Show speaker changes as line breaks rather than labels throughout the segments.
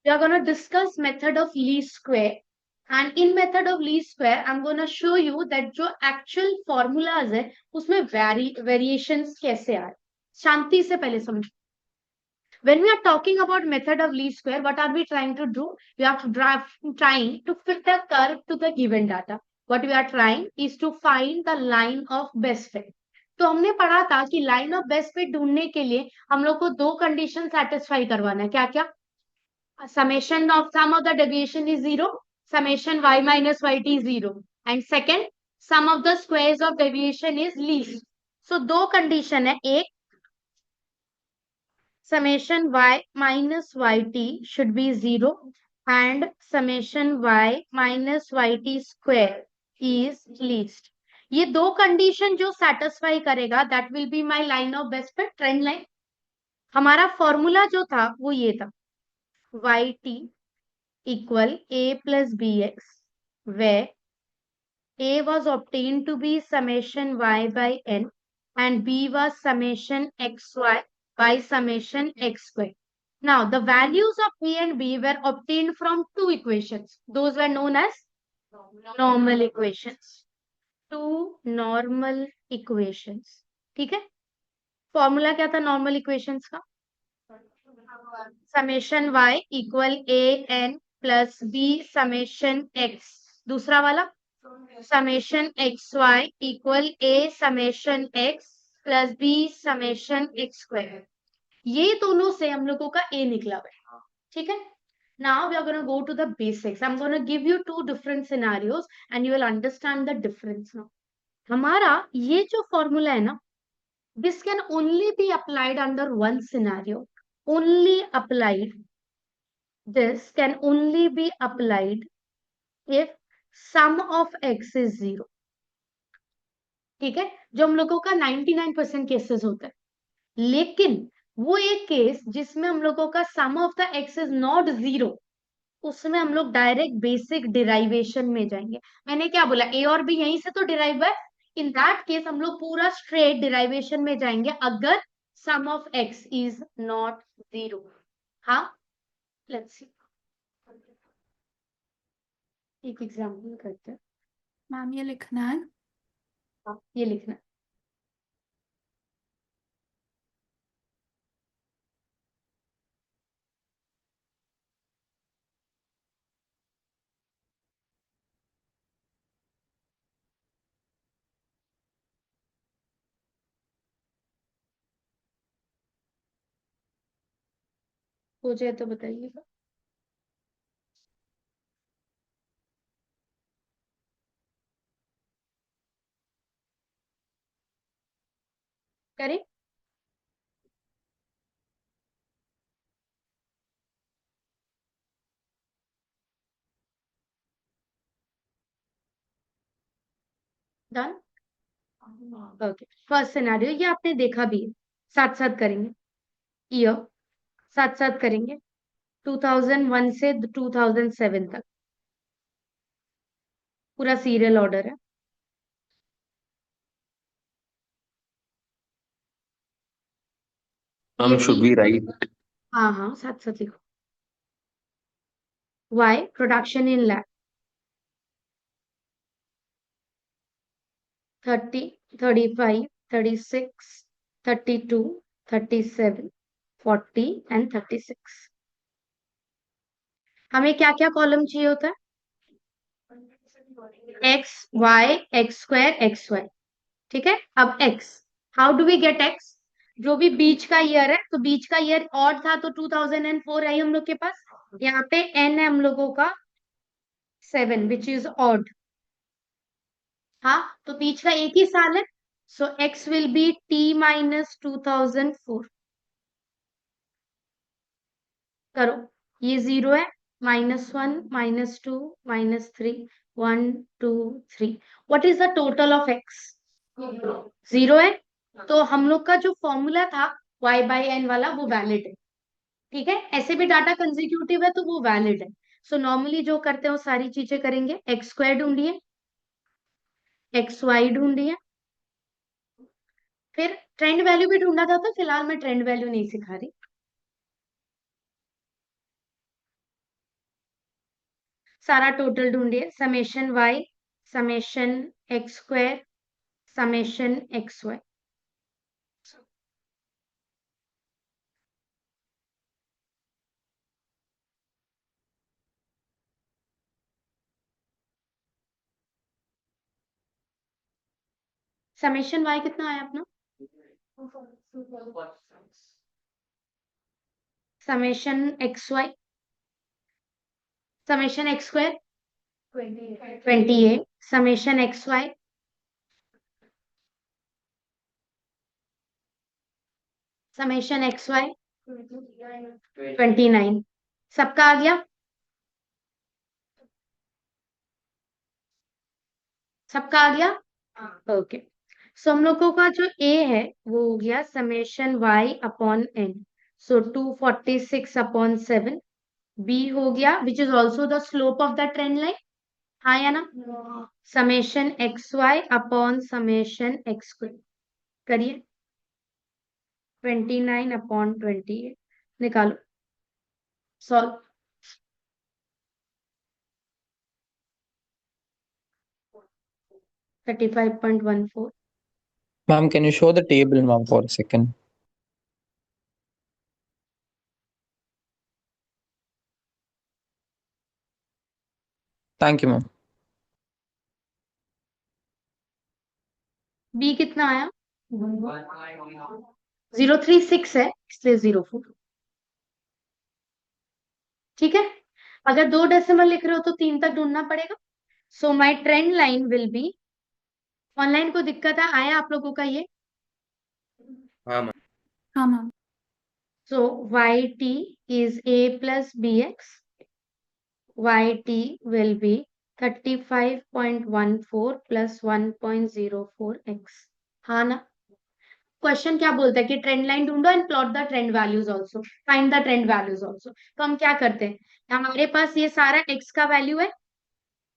We are going to discuss method of least square. And in method of least square, I'm going to show you that जो actual formulas है, उसमें variations कैसे आए. शांति से पहले समझो. When we are talking about method of least square, what are we trying to do? We are trying to fit the curve to the given data. What we are trying is to find the line of best fit. तो हमने पढ़ा था कि line of best fit ढूंढने के लिए हम लोग को दो कंडीशन सेटिस्फाई करवाना है. क्या क्या? Summation of sum of the deviation is 0, summation y minus yt is 0, and second, sum of the squares of deviation is least. So दो कंडीशन है. एक, summation y minus yt should be 0 and summation y minus yt square is least. ये दो condition जो satisfy करेगा that will be my line of best fit, trend line. हमारा formula जो था वो ये था, yt equal a plus bx, where a was obtained to be summation y by n and b was summation xy by summation x square. Now the values of a and b were obtained from two equations. Those were known as normal equations. Two normal equations. ठीक है? Formula क्या था normal equations का? Summation y equal a n plus b summation x. दूसरा वाला summation x y equal a summation x plus b summation x square. ये दोनों से हम लोगों का a निकला हुआ है. ठीक है? Now we are going to go to the basics. I'm going to give you two different scenarios and you will understand the difference now. हमारा ये जो फॉर्मूला है ना, this can only be applied under one scenario. Only applied. This can only be applied if sum of x is 0. ठीक है? जो हम लोगों का 99% केसेस होता है. लेकिन वो एक केस जिसमें हम लोगों का sum of the x is not 0, उसमें हम लोग डायरेक्ट बेसिक डिराइवेशन में जाएंगे. मैंने क्या बोला, ए और बी यहीं से तो डिराइव है. इन दैट केस हम लोग पूरा स्ट्रेट डिराइवेशन में जाएंगे अगर सम ऑफ एक्स इज नॉट 0. हाँ, लेट्स सी. एक एग्जांपल करते हैं.
मैम ये लिखना है.
हाँ, ये लिखना है. हो जाए तो बताइएगा. करें? डन. ओके, फर्स्ट सिनेरियो ये आपने देखा भी है. साथ साथ करेंगे. ईयर साथ साथ करेंगे. 2001 से 2007 तक पूरा सीरियल ऑर्डर है. ये
should we write?
हाँ हाँ, साथ साथ लिखो. Y production in lab 30, 35, 36, 32, 37, 40 and 36. हमें क्या क्या कॉलम चाहिए होता है? X y x square x y. ठीक है? अब x, how do we get x? जो भी बीच का ईयर है, तो बीच का ईयर ऑड था तो 2004 है हम लोग के पास. यहाँ पे एन है हम लोगों का 7 विच इज ऑड. हाँ, तो बीच का एक ही साल है. So x will be t minus 2004. करो. ये 0 है. -1 -2 -3 1 2 3. What is the total of x? 0 है. तो हम लोग का जो फॉर्मूला था y बाई एन वाला वो वैलिड है. ठीक है? ऐसे भी डाटा कंजिक्यूटिव है तो वो वैलिड है. सो नॉर्मली जो करते हैं वो सारी चीजें करेंगे. एक्स स्क्वायर ढूंढिए, एक्स वाई ढूंढिए, फिर ट्रेंड वैल्यू भी ढूंढा था. तो फिलहाल मैं ट्रेंड वैल्यू नहीं सिखा रही. सारा टोटल ढूंढिए, summation y, summation x square, summation x y. Summation y कितना आया अपना? Summation x y, summation x square 28, summation x y, summation x y 29। सबका आ गया? सबका आ गया? ओके। सो हम लोगों का जो ए है वो हो गया summation y upon n, so 246/7। B हो गया which is also the slope of the trend line, हाँ या ना? Summation x y upon summation x square, करिए। 29/28 निकालो, solve. 35.14।
Ma'am, can you show the table, ma'am, for a second? Thank you, ma'am.
B कितना आया? 036 है इसलिए 04। ठीक है, अगर 2 डेसिमल लिख रहे हो तो 3 तक ढूंढना पड़ेगा। So my trend line will be, online को दिक्कत है आया आप लोगों का ये?
हाँ मैम।
हाँ ma'am.
So y t is a plus b x, y t will be 35.14 plus 1.04x, हाँ ना? क्वेश्चन क्या बोलता है कि ट्रेंड लाइन ढूंढो and plot the trend values also, find the trend values also. तो हम क्या करते हैं, हमारे पास ये सारा एक्स का वैल्यू है,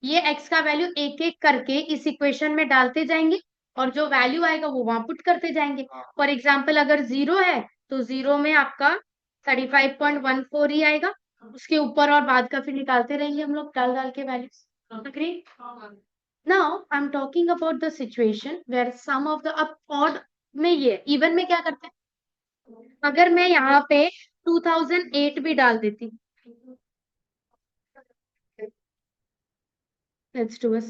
ये एक्स का वैल्यू एक एक करके इस इक्वेशन में डालते जाएंगे और जो वैल्यू आएगा वो वहां पुट करते जाएंगे। फॉर एग्जाम्पल अगर 0 है तो 0 में आपका 35.14 ही आएगा, उसके ऊपर और बाद का फिर निकालते रहेंगे हम लोग डाल डाल के values. Agree? Now I am talking about the situation where some of the अब ऑड में, ये इवन में क्या करते हैं, अगर मैं यहाँ पे 2008 भी डाल देती, let's do a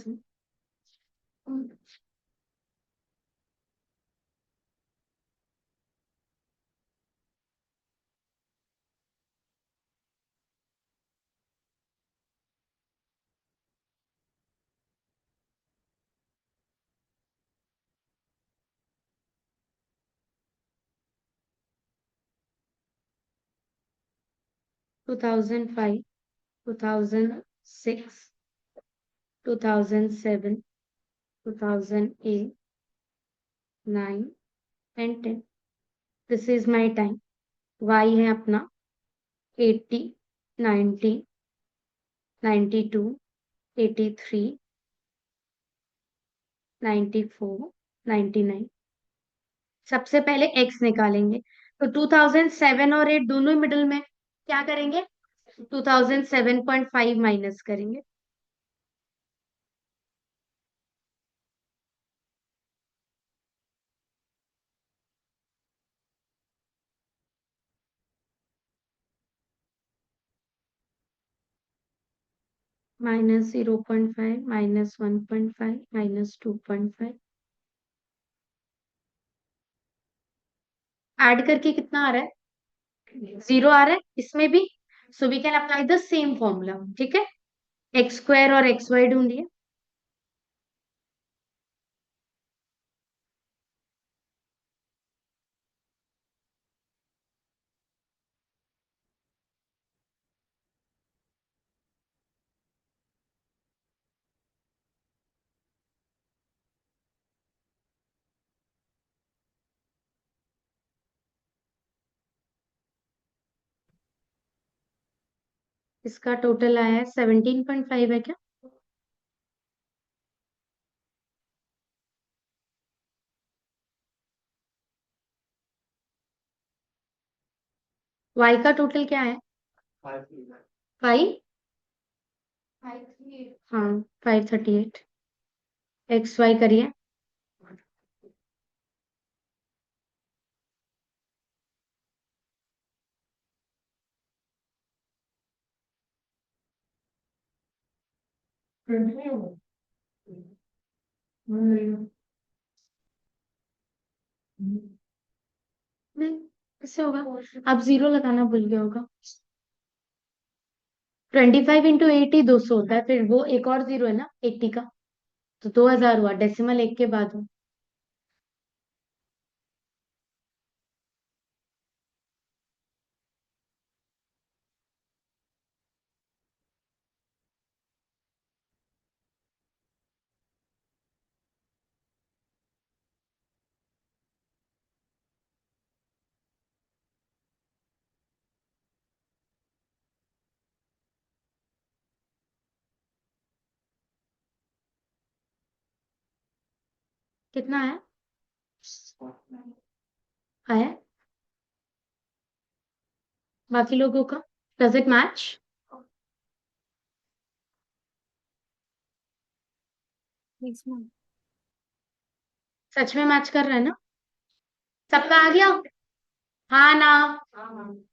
2005, 2006, 2007, 2008, 9 and 10। This is my time. Y है अपना 80, 90, 92, 83, 94, 99। सबसे पहले एक्स निकालेंगे, तो 2007 और 8 दोनों ही मिडिल में, क्या करेंगे 2007.5 माइनस करेंगे, -0.5, -1.5, -2.5। ऐड करके कितना आ रहा है? 0 आ रहा है इसमें भी। So we can apply the same formula, ठीक है। एक्स स्क्वायर और एक्स वाई ढूंढिए। इसका टोटल आया है 17.5 है क्या? वाई का टोटल क्या है? 5। हाँ 538 एक्स वाई करिए। नहीं कैसे होगा, आप जीरो लगाना भूल गया होगा। 25 × 80 200 होता है, फिर वो एक और जीरो है ना 80 का, तो 2000 हुआ, डेसिमल एक के बाद हो। कितना है आया बाकी लोगों का? Does it match?
Yes, ma'am.
सच में मैच कर रहा है ना? सबका आ गया? हाँ ना?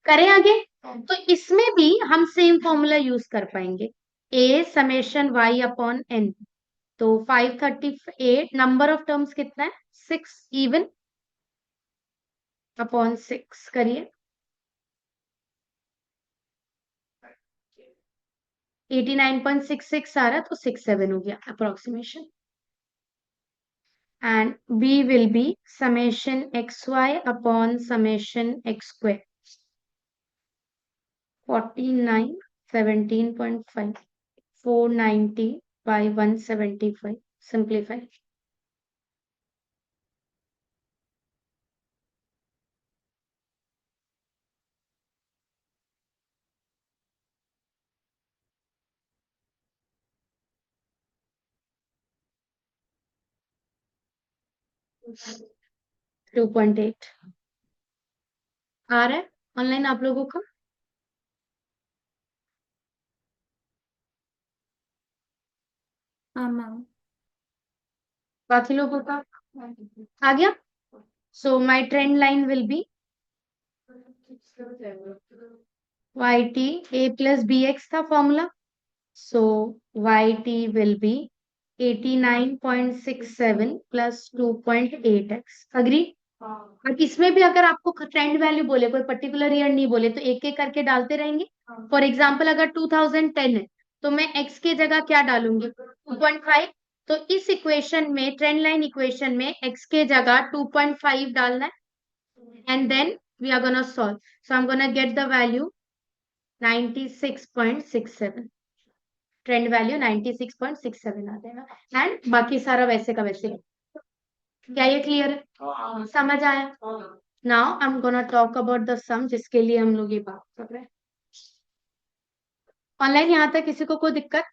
करें आगे? तो इसमें भी हम सेम फॉर्मूला यूज कर पाएंगे, ए समेशन वाई अपॉन एन। तो 538 नंबर ऑफ टर्म्स कितना है, 6 इवन अपॉन 6 करिए। 89.66 आ रहा तो 67 हो गया approximation. And b will be summation x y upon summation x square 49 17.5 490 by 175 simplify। 2.8 आ रहा है ऑनलाइन आप लोगों का?
हाँ मैम।
बाकी लोगों का आ गया? So my trend line will be y t a plus b x था formula, so y t will be 89.67 plus 2.8x। Agree? और इसमें भी अगर आपको ट्रेंड वैल्यू बोले, कोई पर्टिकुलर ईयर नहीं बोले, तो एक एक करके डालते रहेंगे। फॉर एग्जाम्पल अगर 2010 है तो मैं x की जगह क्या डालूंगी, 2.5। तो इस इक्वेशन में, ट्रेंड लाइन इक्वेशन में x के जगह 2.5 डालना है, and then we are gonna solve. So I am gonna get the value 96.67। Trend value 96.67 आ जाएगा, एंड बाकी सारा वैसे का वैसे। क्या ये क्लियर है, समझ आया? Now I am gonna talk about the sum जिसके लिए हम लोग ये बात कर रहे हैं। ऑनलाइन यहाँ तक किसी को कोई दिक्कत?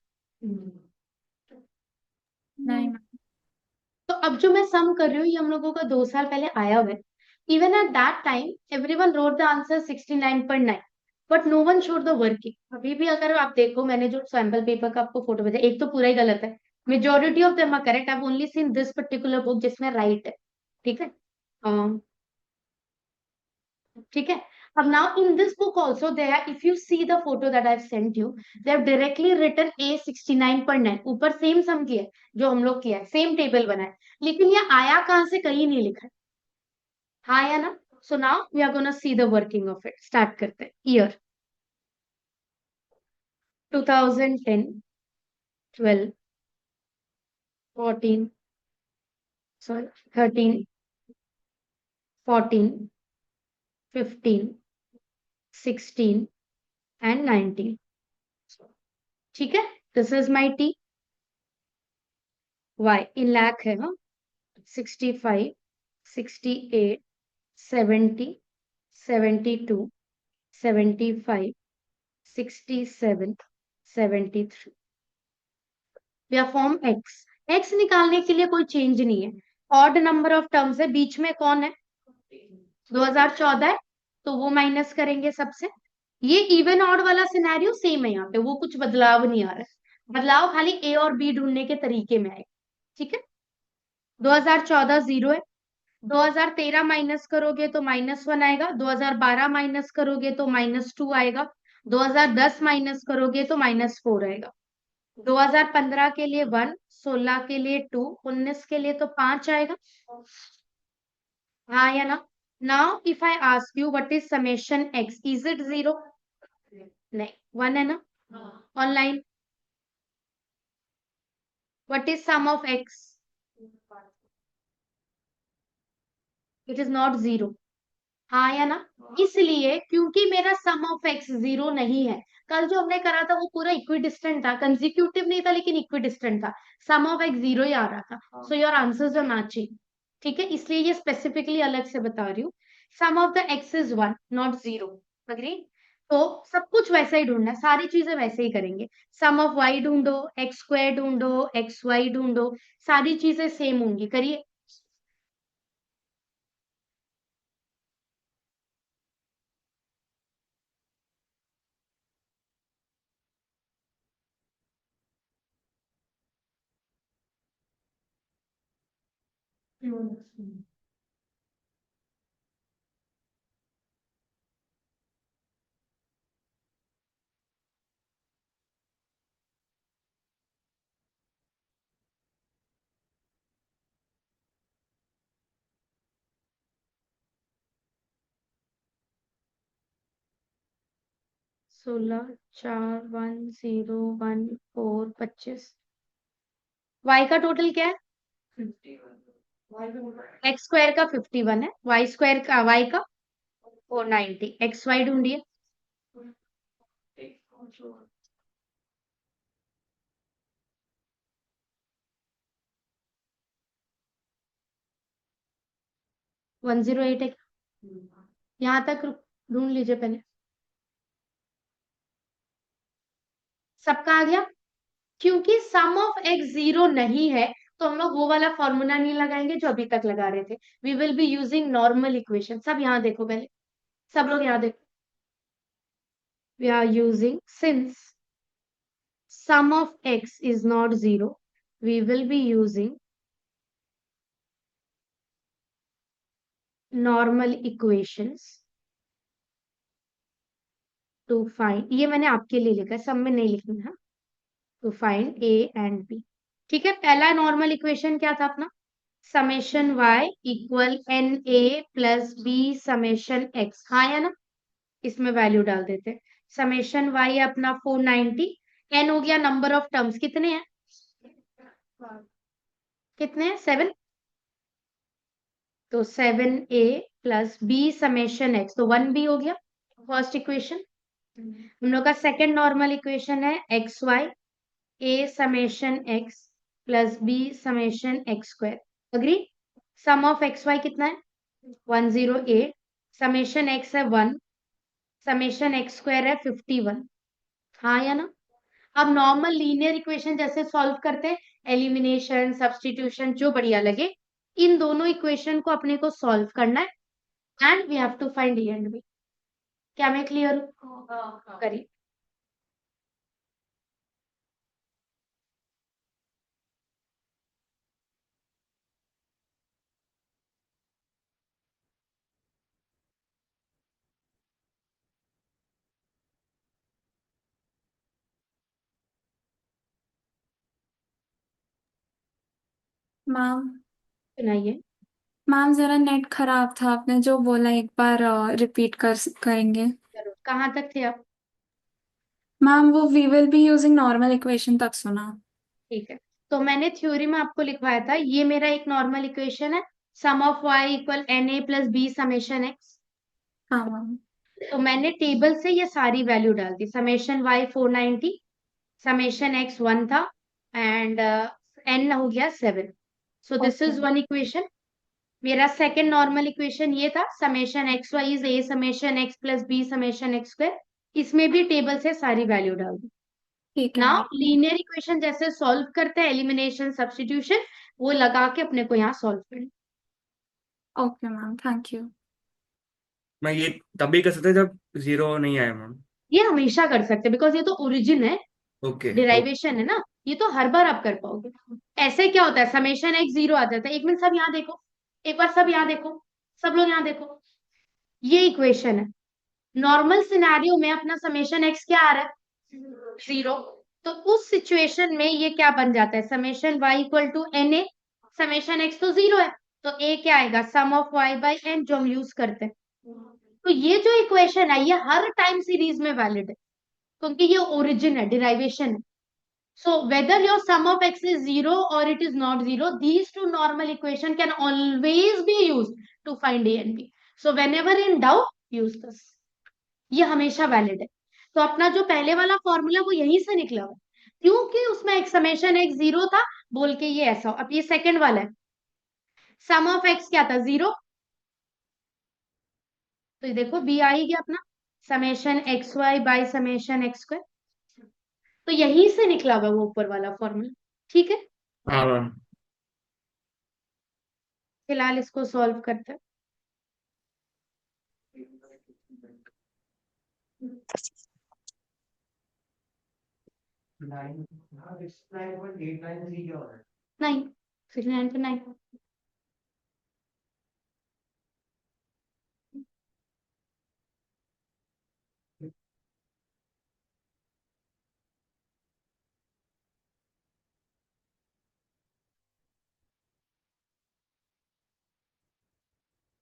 नहीं मैम।
तो अब जो मैं सम कर रही हूँ ये हम लोगों का 2 साल पहले आया हुआ है। Even at that time everyone wrote the answer 69.9, but no one showed the working. अभी भी अगर आप देखो, मैंने जो सैंपल पेपर का आपको फोटो भेजा, एक तो पूरा ही गलत है, majority of them are correct. I have only seen this particular book जिसमें राइट है। ठीक है? ठीक है? अब now in this book also they are, if you see the photo that I sent you, they have directly written a 69.9 ऊपर, same सम किया है जो हम लोग किया है, सेम टेबल बना है, लेकिन ये आया कहां से कहीं नहीं लिखा है। हाँ या ना? So now we are gonna see the working of it. Start करते हैं। Year 2010 12 14 sorry 13 14 15 16 and 19। ठीक है? This is my t. Y in lakh है ना? 65 68 70 72 75 67 73। या फॉर्म एक्स। एक्स निकालने के लिए कोई चेंज नहीं है, ऑड नंबर ऑफ टर्म्स है, बीच में कौन है, 2014 है, तो वो माइनस करेंगे सबसे। ये इवन ऑड वाला सिनेरियो सेम है, यहाँ पे वो कुछ बदलाव नहीं आ रहा है। बदलाव खाली ए और बी ढूंढने के तरीके में आए, ठीक है। 2014 0 है, 2013 माइनस करोगे तो -1 आएगा, 2012 माइनस करोगे तो -2 आएगा, 2010 माइनस करोगे तो -4 आएगा, 2015 के लिए 1, 16 के लिए 2, 19 के लिए तो 5 आएगा। हाँ या ना? Now if I ask you what is summation x, is it 0? नहीं, 1 है ना। Online, what is sum of x? It is not 0। हाँ या ना? इसलिए क्योंकि मेरा सम ऑफ एक्स 0 नहीं है। कल जो हमने करा था वो पूरा इक्विडिस्टेंट था, कंसेक्यूटिव नहीं था लेकिन इक्विडिस्टेंट था, सम ऑफ एक्स 0 ही आ रहा था। So your answers are matching, ठीक है। इसलिए ये स्पेसिफिकली अलग से बता रही हूँ। Sum of the x is 1 not 0, agree? तो सब कुछ वैसा ही ढूंढना है, सारी चीजें वैसे ही करेंगे। सम ऑफ वाई ढूंढो, एक्स स्क्वायर ढूंढो, एक्स वाई ढूंढो, सारी चीजें सेम होंगी, करिए। हम्म। 16 4 1 0 1 4 25। वाई का टोटल क्या है? एक्स स्क्वायर का 51 है, वाई स्क्वायर का, वाई का 490। एक्स वाई ढूंढिए। 108 है। यहाँ तक ढूंढ लीजिए पहले। सबका आ गया? क्योंकि सम ऑफ एक्स 0 नहीं है तो हम लोग वो वाला फॉर्मूला नहीं लगाएंगे जो अभी तक लगा रहे थे। We will be using normal equation. सब यहाँ देखो पहले, सब लोग यहाँ देखो। We are using, since sum of x is not 0, we will be using normal equations to find, ये मैंने आपके लिए लिखा है, सब में नहीं लिखना है, to find a and b। ठीक है, पहला नॉर्मल इक्वेशन क्या था अपना? Summation y equal n a plus b summation x। हाँ या ना? इसमें वैल्यू डाल देते हैं। समेशन y अपना 490, n हो गया नंबर ऑफ टर्म्स, कितने हैं? कितने हैं? 7। तो 7a plus b summation x, तो 1b हो गया फर्स्ट इक्वेशन। हम लोग का सेकेंड नॉर्मल इक्वेशन है x y, a summation x plus b summation x square. Agree? Sum of x y कितना है? 108। समेशन एक्स है 1, समेशन एक्स स्क्वायर है 51। हाँ या ना? अब नॉर्मल लीनियर इक्वेशन जैसे सॉल्व करते हैं, एलिमिनेशन, सब्स्टिट्यूशन, जो बढ़िया लगे, इन दोनों इक्वेशन को अपने को सॉल्व करना है and we have to find a and b. क्या मैं क्लियर हूँ? करिए।
मैम।
सुनाइए।
मैम जरा नेट खराब था, आपने जो बोला एक बार रिपीट करेंगे।
जरूर, कहाँ तक थे आप?
मैम वो we will be using normal equation तक सुना।
ठीक है, तो मैंने थ्योरी में आपको लिखवाया था, ये मेरा एक नॉर्मल इक्वेशन है, sum of y equal n a plus b summation x.
हाँ मैम।
तो मैंने टेबल से ये सारी वैल्यू डाल दी। समेशन वाई 490, समेशन एक्स 1 था, एंड एन हो गया 7। So this
okay.
Is one equation. मेरा सेकेंड नॉर्मल इक्वेशन ये था, summation x y is a summation x plus b summation x square. इसमें भी टेबल से सारी वैल्यू डाल दी।
ठीक है
नाउ
मैम।
लीनियर इक्वेशन जैसे सॉल्व करते हैं, एलिमिनेशन, सब्स्टिट्यूशन, वो लगा के अपने को यहाँ सॉल्व करना।
Okay ma'am, thank you.
मैं ये तभी कर सकते जब 0 नहीं आया मैम।
ये हमेशा कर सकते हैं बिकॉज ये तो ओरिजिन है।
ओके
डिराइवेशन है ना, ये तो हर बार आप कर पाओगे। ऐसे क्या होता है, समेशन एक्स जीरो आ जाता है। एक मिनट, सब यहाँ देखो, एक बार सब यहाँ देखो, सब लोग यहाँ देखो, ये इक्वेशन है। नॉर्मल सिनेरियो में अपना समेशन एक्स क्या आ रहा है, जीरो। तो उस सिचुएशन में ये क्या बन जाता है, summation y equal to n a, summation x तो जीरो है, तो ए क्या आएगा, sum of y by n, जो हम यूज करते हैं। तो ये जो इक्वेशन है ये हर टाइम सीरीज में वैलिड है, क्योंकि ये ओरिजिन है, डिराइवेशन है। So whether your sum of x is zero or it is not zero, these two normal equation can always be used to find a and b. So whenever in doubt, use this. ये हमेशा valid है। तो अपना जो पहले वाला formula वो यहीं से निकला हुआ है, क्योंकि उसमें एक समेशन एक्स जीरो था, बोल के ये ऐसा हो। अब ये सेकंड वाला है, सम ऑफ एक्स क्या था, जीरो। तो ये देखो बी आ ही गया अपना, summation x y by summation x square. तो यहीं से निकला हुआ वो ऊपर वाला फॉर्मूला। ठीक है,
हाँ मैम।
फिलहाल इसको सॉल्व करते हैं। नाइन, 69 पे 9।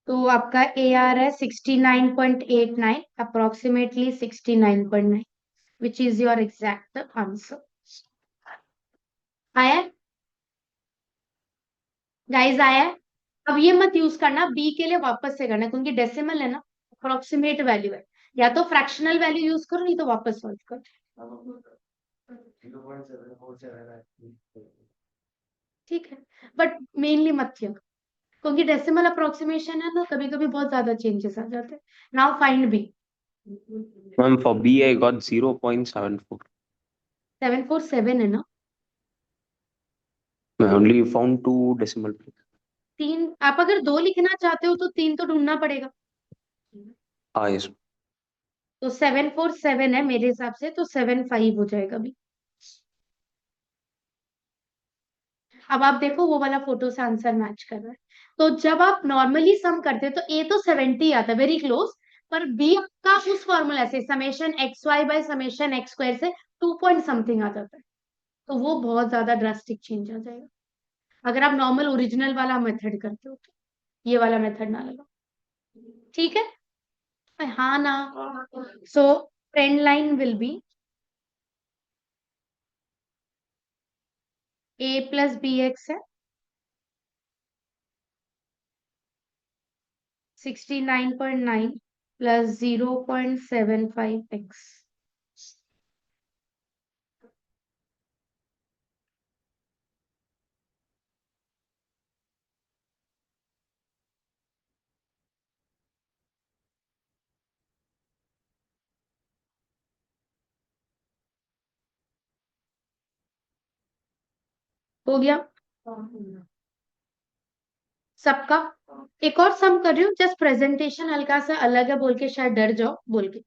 तो आपका ए आर है 69.89, approximately 69.9, which is your exact answer. आया गाइस, आया है? अब ये मत यूज करना, बी के लिए वापस से करना, क्योंकि डेसिमल है ना, अप्रोक्सीमेट वैल्यू है। या तो फ्रैक्शनल वैल्यू यूज करो, नहीं तो वापस सॉल्व करो। ठीक है, बट मेनली मत किया, क्योंकि डेसिमल अप्रोक्सीमेशन है ना, कभी कभी बहुत ज्यादा चेंजेस आ जाते हैं। Now find b.
Ma'am, for B, I got 0.74.
747 है ना,
I only found two decimal places.
तीन। आप अगर दो लिखना चाहते हो तो तीन तो ढूंढना पड़ेगा।
Ah, yes.
तो 747 है मेरे हिसाब से, तो 75 हो जाएगा भी। अब आप देखो वो वाला फोटो से आंसर मैच कर रहा है। तो जब आप नॉर्मली सम करते हैं तो ए तो 70 आता है, वेरी क्लोज। पर बी आपका उस फॉर्मूला से, summation x y by summation x square से 2 पॉइंट समथिंग आ जाता है। तो वो बहुत ज्यादा ड्रास्टिक चेंज आ जाएगा अगर आप नॉर्मल ओरिजिनल वाला मेथड करते हो तो, ये वाला मेथड ना लगा। ठीक है, हाँ ना। So trend line will be a plus b x है, 69.9 प्लस 0.75x। हो गया सबका। एक और सम कर रही हूँ, जस्ट प्रेजेंटेशन हल्का सा अलग है बोल के शायद डर जाओ, बोल के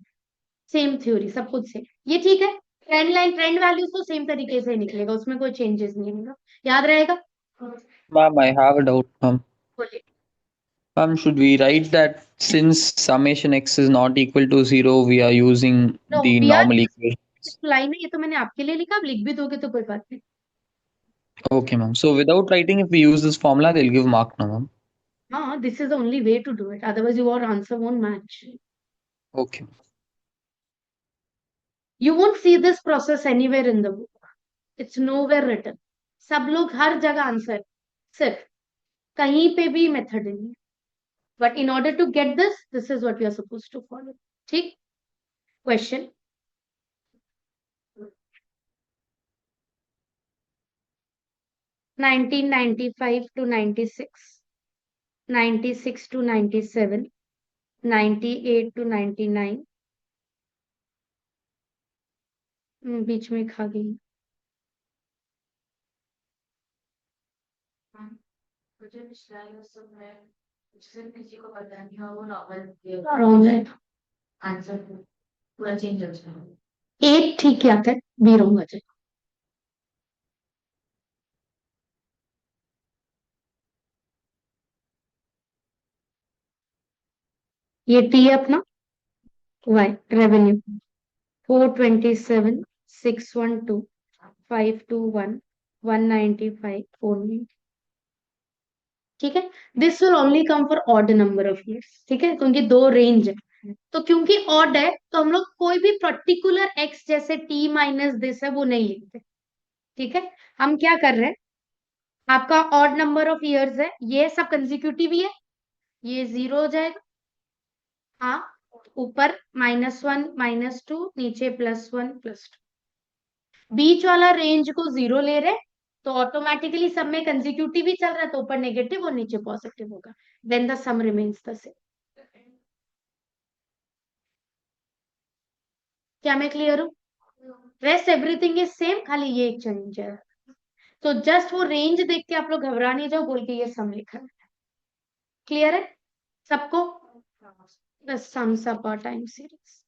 सेम थ्योरी सब कुछ सेम। ये ठीक है, ट्रेंड लाइन ट्रेंड वैल्यूज तो सेम तरीके से ही निकलेगा, उसमें कोई चेंजेस नहीं होगा, याद रहेगा।
Ma'am, I have a doubt, ma'am.
बोलिए।
Ma'am, should we write that since summation x is not equal to 0, we are using
no,
the
we are,
normal equations?
लाइन है ये तो मैंने आपके लिए लिखा, आप लिख भी दोगे तो कोई बात नहीं।
Okay, ma'am. So without writing, if we use this formula, they'll give mark now, ma'am.
हाँ, this is the only way to do it, otherwise your answer won't match.
Okay.
You won't see this process anywhere in the book. It's nowhere written. सब लोग हर जगह answer, सिर्फ कहीं पे भी method नहीं है। But in order to get this is what we are suppose to follow. ठीक, question. Nineteen 95 to 96, 96 to 97, 98 to 99, बीच में खा गई। रॉन्ग है, आंसर पूरा चेंज हो जाएगा। 8 ठीक क्या था, बी रॉन्ग आ जाएगा। ये टी है अपना, वाई रेवेन्यू 427, 612, 521, 195, 490। ठीक है, this will only come for odd number of years. ठीक है, क्योंकि दो रेंज है, तो क्योंकि ऑड है तो हम लोग कोई भी पर्टिकुलर एक्स जैसे टी माइनस दिस है वो नहीं लिखते। ठीक है, हम क्या कर रहे हैं, आपका ऑड नंबर ऑफ ईयर्स है, ये सब कंजिक्यूटिव ही है, ये जीरो हो जाएगा। हाँ, ऊपर -1 -2, नीचे +1 +2। बीच वाला रेंज को जीरो ले रहे, तो ऑटोमेटिकली सब में कंजिक्यूटिव ही चल रहा है, तो ऊपर नेगेटिव और नीचे पॉजिटिव होगा, then the sum remains the same. क्या मैं क्लियर हूँ? रेस्ट एवरीथिंग इज सेम, खाली ये एक चेंज है। तो जस्ट वो रेंज देख के आप लोग घबरा नहीं जाओ, बोल के ये सम लिखा है। क्लियर है सबको? The sums up our time series.